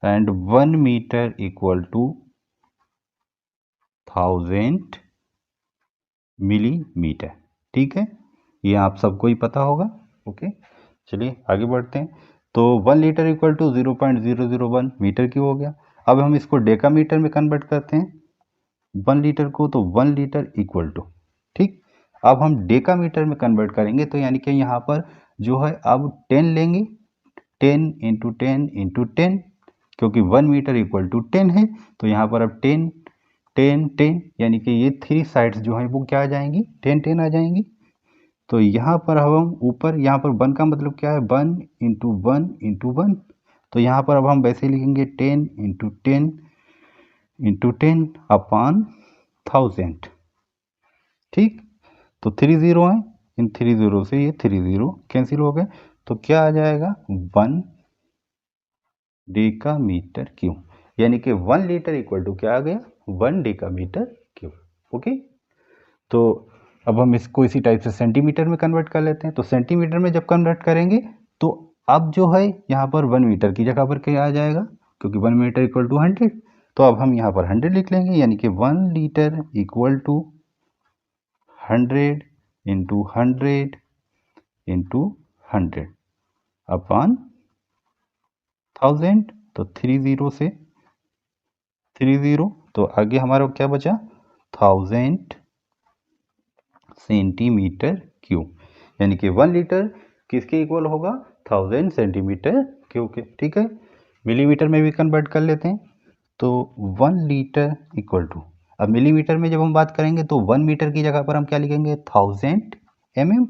and 1 metre equal to 1000 millimetre. ठीक है, ये आप सबको ही पता होगा। ओके, चलिए आगे बढ़ते हैं। तो 1 litre equal to 0.001 metre cube हो गया। अब हम इसको डेकामीटर में कन्वर्ट करते हैं 1 लीटर को, तो 1 लीटर इक्वल टू, ठीक, अब हम डेकामीटर में कन्वर्ट करेंगे तो यानी कि यहाँ पर जो है अब 10 लेंगे, 10 इंटू 10 इंटू 10, क्योंकि 1 मीटर इक्वल टू 10 है तो यहाँ पर अब 10 10 10, यानी कि ये 3 साइड्स जो हैं वो क्या आ जाएंगी, 10 10 आ जाएंगी। तो यहाँ पर हम ऊपर, यहाँ पर 1 का मतलब क्या है, 1 इंटू 1 इंटू 1, तो यहाँ पर अब हम वैसे लिखेंगे 10 इंटू 10 इंटू 10 अपॉन 1000। ठीक, तो 3 0 हैं, इन 3 0 से ये 3 0 कैंसिल हो गए, तो क्या आ जाएगा, 1 डेकामीटर क्यूब। यानी कि 1 लीटर इक्वल टू क्या आ गया, 1 डेकामीटर क्यूब। ओके, तो अब हम इसको इसी टाइप से सेंटीमीटर में कन्वर्ट कर लेते हैं। तो सेंटीमीटर में जब कन्वर्ट करेंगे तो अब जो है यहाँ पर 1 मीटर की जगह पर क्या आ जाएगा, क्योंकि 1 मीटर इक्वल टू 100, तो अब हम यहाँ पर 100 लिख लेंगे, यानी कि 1 litre equal to 100 into 100 into 100 upon 1000। तो 3 0 से 3 0, तो आगे हमारा क्या बचा, 1000 सेंटीमीटर क्यूब। यानी कि 1 लीटर किसके इक्वल होगा, 1000 सेंटीमीटर क्यूब के। ठीक है, मिलीमीटर में भी कन्वर्ट कर लेते हैं, तो 1 लीटर इक्वल टू, अब मिलीमीटर में जब हम बात करेंगे तो 1 मीटर की जगह पर हम क्या लिखेंगे, 1000 mm,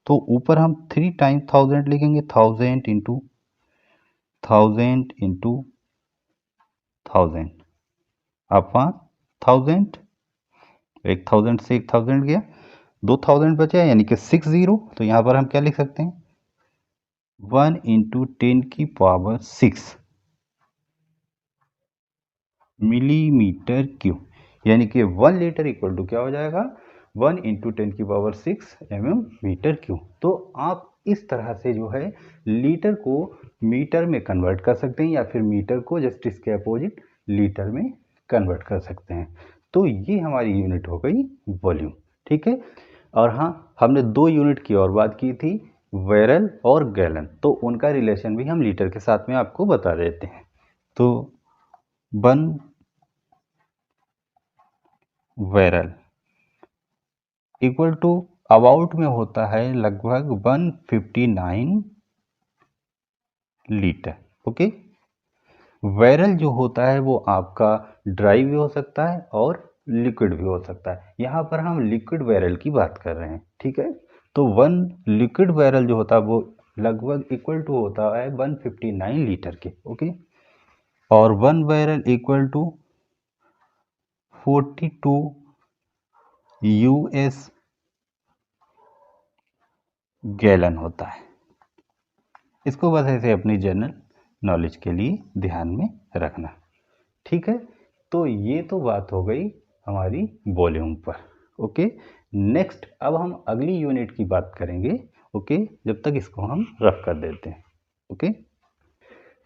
तो ऊपर हम 3 टाइम 1000 लिखेंगे, 1000 इंटू 1000 इंटू 1000 अपॉन 1000, एक 1000 से एक 1000 गया, 2000 बचा, यानी कि 6 0, तो यहाँ पर हम क्या लिख सकते हैं, 1 इंटू 10 की पावर 6 मिलीमीटर क्यूब। यानी कि 1 लीटर इक्वल टू क्या हो जाएगा, 1 इंटू 10 की पावर 6 मीटर क्यूब। तो आप इस तरह से जो है लीटर को मीटर में कन्वर्ट कर सकते हैं या फिर मीटर को जस्ट इसके अपोजिट लीटर में कन्वर्ट कर सकते हैं। तो ये हमारी यूनिट हो गई वॉल्यूम। ठीक है, और हाँ, हमने 2 यूनिट की और बात की थी, बैरल और गैलन, तो उनका रिलेशन भी हम लीटर के साथ में आपको बता देते हैं। तो 1 बैरल इक्वल टू, अबाउट में होता है लगभग 159 लीटर। ओके, वायरल जो होता है वो आपका ड्राई भी हो सकता है और लिक्विड भी हो सकता है। यहाँ पर हम लिक्विड वायरल की बात कर रहे हैं, ठीक है। तो वन लिक्विड वायरल जो होता है वो लगभग इक्वल टू होता है 159 लीटर के। ओके, और one barrel equal to 42 US gallon होता है। इसको बस ऐसे अपनी जनरल नॉलेज के लिए ध्यान में रखना, ठीक है। तो ये तो बात हो गई हमारी वॉल्यूम पर। ओके, नेक्स्ट अब हम अगली यूनिट की बात करेंगे। ओके, जब तक इसको हम रफ कर देते हैं। ओके,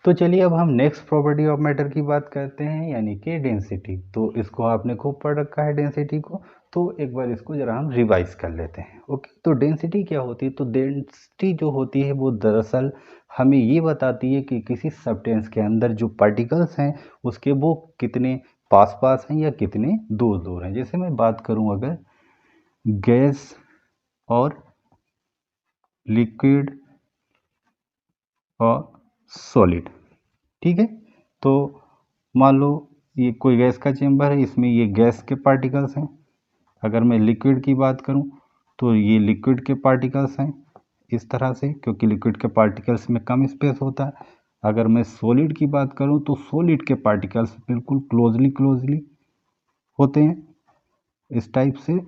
तो चलिए अब हम नेक्स्ट प्रॉपर्टी ऑफ मैटर की बात करते हैं, यानी कि डेंसिटी। तो इसको आपने खूब पढ़ रखा है डेंसिटी को, तो एक बार इसको जरा हम रिवाइज कर लेते हैं। ओके, तो डेंसिटी क्या होती है? तो डेंसिटी जो होती है वो दरअसल हमें ये बताती है कि किसी सब्सटेंस के अंदर जो पार्टिकल्स हैं उसके वो कितने पास पास हैं या कितने दूर दूर हैं। जैसे मैं बात करूं अगर गैस और लिक्विड और सॉलिड, ठीक है। तो मान लो ये कोई गैस का चेंबर है, इसमें ये गैस के पार्टिकल्स हैं। अगर मैं लिक्विड की बात करूं तो ये लिक्विड के पार्टिकल्स हैं इस तरह से, क्योंकि लिक्विड के पार्टिकल्स में कम स्पेस होता है। अगर मैं सॉलिड की बात करूं तो सॉलिड के पार्टिकल्स बिल्कुल क्लोजली होते हैं इस टाइप से।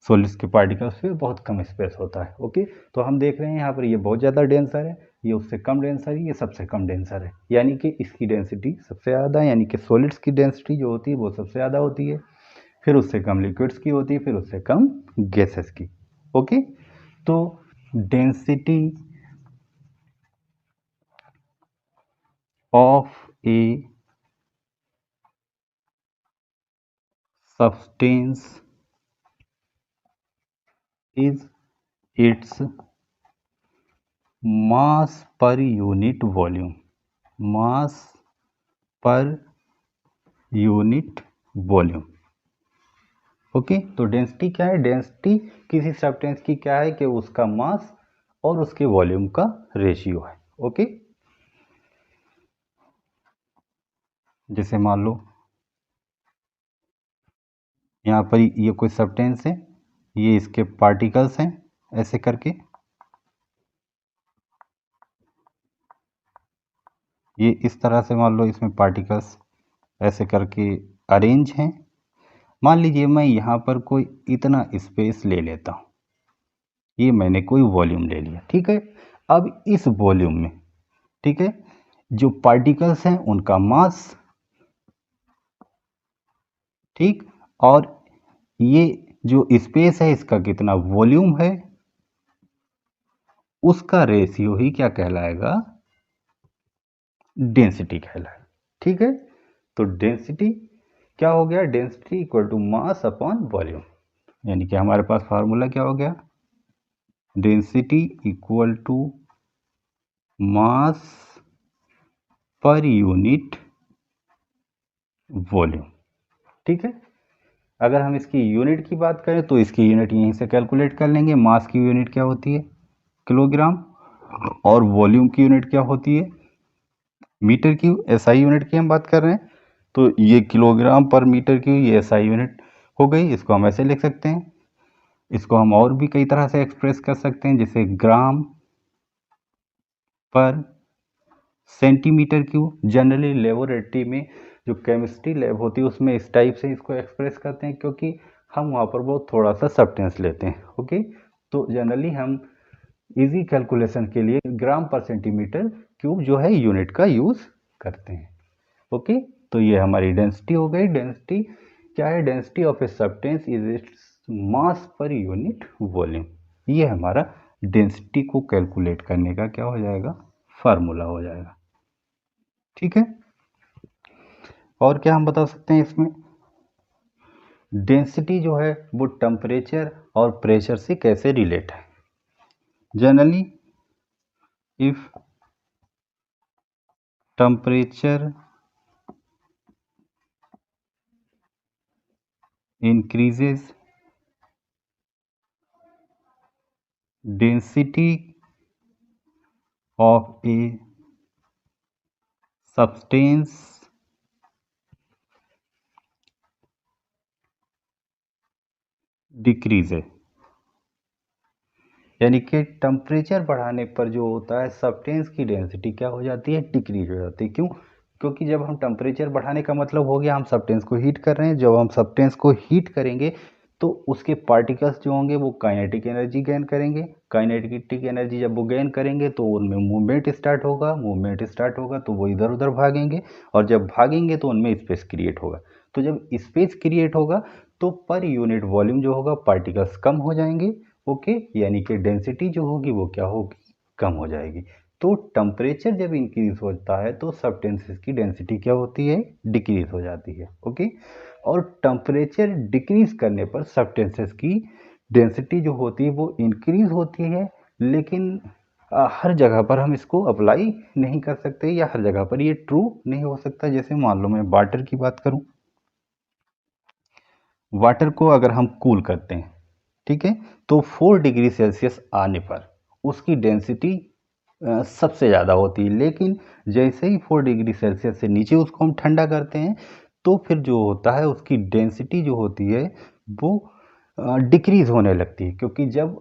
सॉलिड्स के पार्टिकल्स पे बहुत कम स्पेस होता है। ओके, तो हम देख रहे हैं यहाँ पर ये बहुत ज़्यादा डेंसर है, ये उससे कम डेंसर है, ये सबसे कम डेंसर है, यानी कि इसकी डेंसिटी सबसे ज़्यादा है। यानी कि सॉलिड्स की डेंसिटी जो होती है वो सबसे ज़्यादा होती है, फिर उससे कम लिक्विड्स की होती है, फिर उससे कम गैसेस की। ओके, तो density of A substance is its mass per unit volume, mass per unit volume. Okay, तो डेंसिटी क्या है? डेंसिटी किसी सब्सटेंस की क्या है कि उसका मास और उसके वॉल्यूम का रेशियो है। ओके, जैसे मान लो यहाँ पर ये कोई सब्सटेंस है, ये इसके पार्टिकल्स हैं, ऐसे करके ये इस तरह से मान लो इसमें पार्टिकल्स ऐसे करके अरेंज हैं। मान लीजिए मैं यहाँ पर कोई इतना स्पेस ले लेता हूँ, ये मैंने कोई वॉल्यूम ले लिया, ठीक है। अब इस वॉल्यूम में, ठीक है, जो पार्टिकल्स हैं उनका मास, ठीक, और ये जो स्पेस है इसका कितना वॉल्यूम है, उसका रेशियो ही क्या कहलाएगा? डेंसिटी कहलाएगा, ठीक है। तो डेंसिटी क्या हो गया? Density equal to mass upon volume, यानी कि हमारे पास फार्मूला क्या हो गया? Density equal to mass per unit volume, ठीक है। अगर हम इसकी यूनिट की बात करें तो इसकी यूनिट यहीं से कैलकुलेट कर लेंगे। मास की यूनिट क्या होती है? किलोग्राम, और वॉल्यूम की यूनिट क्या होती है? Metre cube. एसआई यूनिट की हम बात कर रहे हैं, तो ये किलोग्राम पर मीटर क्यूब, ये एसआई यूनिट हो गई। इसको हम ऐसे लिख सकते हैं। इसको हम और भी कई तरह से एक्सप्रेस कर सकते हैं, जैसे ग्राम पर सेंटीमीटर क्यूब। जनरली लेबोरेटरी में जो केमिस्ट्री लैब होती है उसमें इस टाइप से इसको एक्सप्रेस करते हैं, क्योंकि हम वहाँ पर बहुत थोड़ा सा सब्सटेंस लेते हैं। ओके, तो जनरली हम इजी कैलकुलेशन के लिए ग्राम पर सेंटीमीटर क्यूब जो है यूनिट का यूज़ करते हैं। ओके, तो ये हमारी डेंसिटी हो गई। डेंसिटी क्या है? Density of a substance is its mass per unit volume. ये हमारा डेंसिटी को कैलकुलेट करने का क्या हो जाएगा? फार्मूला हो जाएगा, ठीक है। और क्या हम बता सकते हैं इसमें? डेंसिटी जो है वो टेम्परेचर और प्रेशर से कैसे रिलेट है? Generally if temperature increases density of a substance decrease है, यानी कि टेम्परेचर बढ़ाने पर जो होता है सब्सटेंस की डेंसिटी क्या हो जाती है, डिक्रीज हो जाती है। क्यों? क्योंकि जब हम टेम्परेचर बढ़ाने का मतलब हो गया हम सब्सटेंस को हीट कर रहे हैं, जब हम सब्सटेंस को हीट करेंगे तो उसके पार्टिकल्स जो होंगे वो काइनेटिक एनर्जी गेन करेंगे। काइनेटिक एनर्जी जब वो गेन करेंगे तो उनमें मूवमेंट स्टार्ट होगा, मूवमेंट स्टार्ट होगा तो वो इधर उधर भागेंगे, और जब भागेंगे तो उनमें स्पेस क्रिएट होगा। तो जब स्पेस क्रिएट होगा तो पर यूनिट वॉल्यूम जो होगा पार्टिकल्स कम हो जाएंगे। ओके, यानी कि डेंसिटी जो होगी वो क्या होगी, कम हो जाएगी। तो टेम्परेचर जब इंक्रीज होता है तो सब्सटेंसेस की डेंसिटी क्या होती है, डिक्रीज हो जाती है। ओके, और टेम्परेचर डिक्रीज करने पर सब्सटेंसेस की डेंसिटी जो होती है वो इंक्रीज होती है, लेकिन हर जगह पर हम इसको अप्लाई नहीं कर सकते या हर जगह पर ये ट्रू नहीं हो सकता। जैसे मान लो मैं वाटर की बात करूं, वाटर को अगर हम कूल करते हैं, ठीक है, तो 4 डिग्री सेल्सियस आने पर उसकी डेंसिटी सबसे ज़्यादा होती है, लेकिन जैसे ही 4 डिग्री सेल्सियस से नीचे उसको हम ठंडा करते हैं तो फिर जो होता है उसकी डेंसिटी जो होती है वो डिक्रीज होने लगती है। क्योंकि जब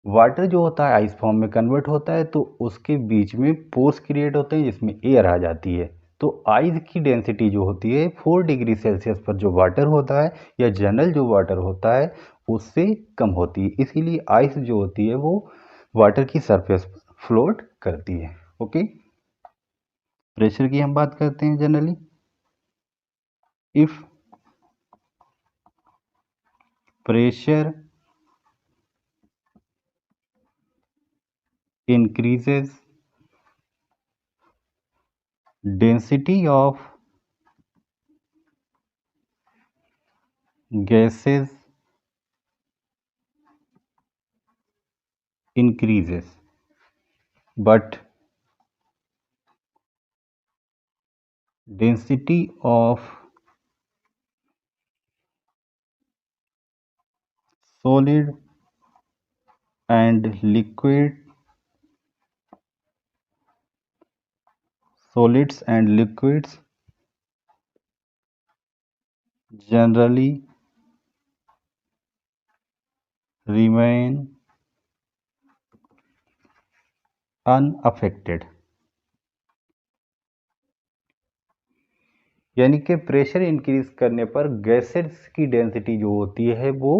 वाटर जो होता है आइस फॉर्म में कन्वर्ट होता है तो उसके बीच में पोर्स क्रिएट होते हैं जिसमें एयर आ जाती है। तो आइस की डेंसिटी जो होती है 4 डिग्री सेल्सियस पर जो वाटर होता है या जनरल जो वाटर होता है उससे कम होती है, इसीलिए आइस जो होती है वो वाटर की सरफेस फ्लोट करती है। ओके, प्रेशर की हम बात करते हैं generally. If pressure increases density of gases increases but density of solid and liquid solids and liquids generally remain unaffected। यानी कि प्रेशर इंक्रीज करने पर गैसेस की डेंसिटी जो होती है वो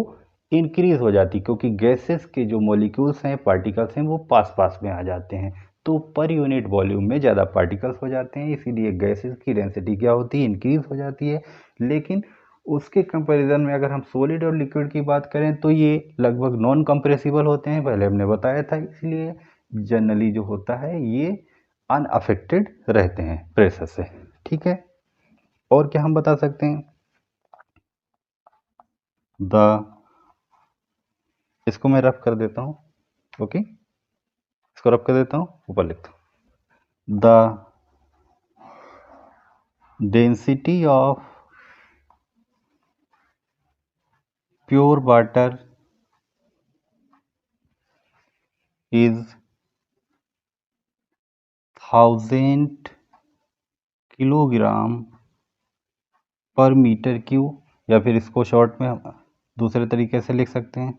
इंक्रीज हो जाती है, क्योंकि गैसेस के जो मॉलिक्यूल्स हैं पार्टिकल्स हैं वो पास पास में आ जाते हैं, तो पर यूनिट वॉल्यूम में ज़्यादा पार्टिकल्स हो जाते हैं, इसीलिए गैसेस की डेंसिटी क्या होती है, इंक्रीज हो जाती है। लेकिन उसके कंपैरिजन में अगर हम सॉलिड और लिक्विड की बात करें तो ये लगभग नॉन कंप्रेसिबल होते हैं, पहले हमने बताया था, इसलिए जनरली जो होता है ये अनअफेक्टेड रहते हैं प्रेशर से। ठीक है, और क्या हम बता सकते हैं, द, इसको मैं रफ कर देता हूँ। ओके, इसको रफ कर देता हूँ, ऊपर लिखता हूँ, the density of pure water is 1000 kilogram पर मीटर क्यूब, या फिर इसको शॉर्ट में दूसरे तरीके से लिख सकते हैं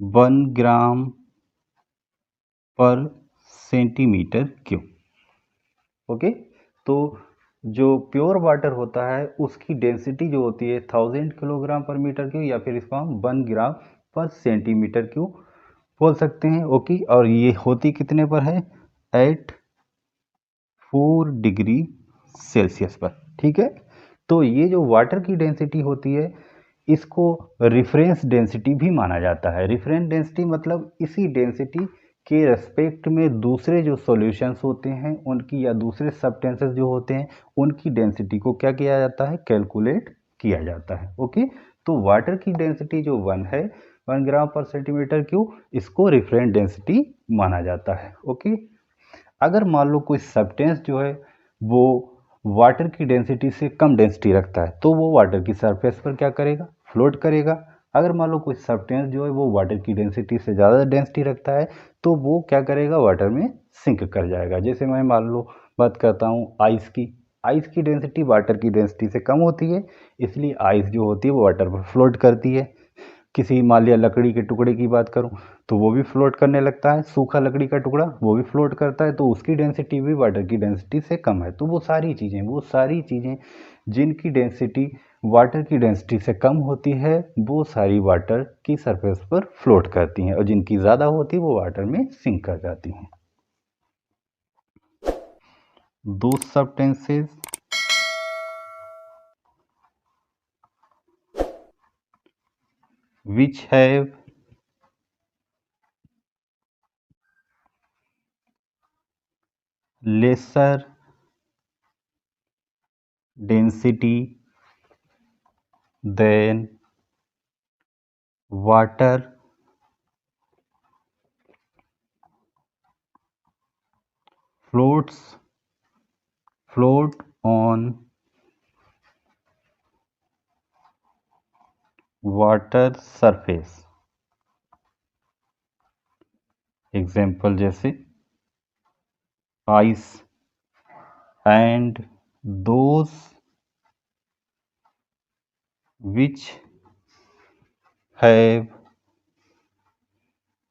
1 ग्राम पर सेंटीमीटर क्यूब। ओके, तो जो प्योर वाटर होता है उसकी डेंसिटी जो होती है 1000 किलोग्राम पर मीटर क्यूब, या फिर इसको हम 1 ग्राम पर सेंटीमीटर क्यूब बोल सकते हैं। ओके, और ये होती कितने पर है, एट 4 डिग्री सेल्सियस पर। ठीक है, तो ये जो वाटर की डेंसिटी होती है इसको रिफरेंस डेंसिटी भी माना जाता है। रिफरेंस डेंसिटी मतलब इसी डेंसिटी के रेस्पेक्ट में दूसरे जो सॉल्यूशंस होते हैं उनकी या दूसरे सब्सटेंसेस जो होते हैं उनकी डेंसिटी को क्या किया जाता है, कैलकुलेट किया जाता है। ओके, तो वाटर की डेंसिटी जो 1 है, 1 ग्राम पर सेंटीमीटर क्यूब, इसको रिफरेंस डेंसिटी माना जाता है। ओके, अगर मान लो कोई सब्सटेंस जो है वो वाटर की डेंसिटी से कम डेंसिटी रखता है तो वो वाटर की सरफेस पर क्या करेगा, फ्लोट करेगा। अगर मान लो कोई सब्सटेंस जो है वो वाटर की डेंसिटी से ज़्यादा डेंसिटी रखता है तो वो क्या करेगा, वाटर में सिंक कर जाएगा। जैसे मैं मान लो बात करता हूँ आइस की डेंसिटी वाटर की डेंसिटी से कम होती है, इसलिए आइस जो होती है वो वाटर पर फ्लोट करती है। किसी मान लिया लकड़ी के टुकड़े की बात करूं तो वो भी फ्लोट करने लगता है, सूखा लकड़ी का टुकड़ा वो भी फ्लोट करता है, तो उसकी डेंसिटी भी वाटर की डेंसिटी से कम है। तो वो सारी चीज़ें जिनकी डेंसिटी वाटर की डेंसिटी से कम होती है वो सारी वाटर की सरफेस पर फ्लोट करती हैं, और जिनकी ज़्यादा होती है वो वाटर में सिंक कर जाती हैं। Those substances which have lesser density than water float on water surface। Example जैसे ice and those which have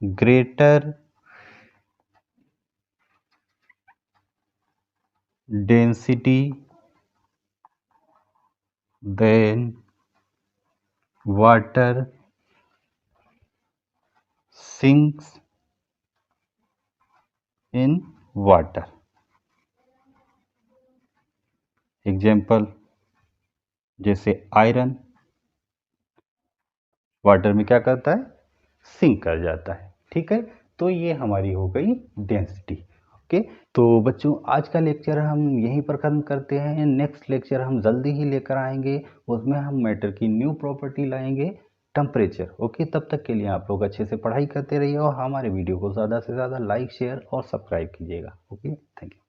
greater density than water sinks in water। Example जैसे आयरन वाटर में क्या करता है, सिंक कर जाता है। ठीक है, तो ये हमारी हो गई डेंसिटी। ओके, तो बच्चों आज का लेक्चर हम यहीं पर खत्म करते हैं। नेक्स्ट लेक्चर हम जल्दी ही लेकर आएंगे, उसमें हम मैटर की न्यू प्रॉपर्टी लाएंगे, टेम्परेचर। ओके, तब तक के लिए आप लोग अच्छे से पढ़ाई करते रहिए और हमारे वीडियो को ज़्यादा से ज़्यादा लाइक शेयर और सब्सक्राइब कीजिएगा। Okay, thank you.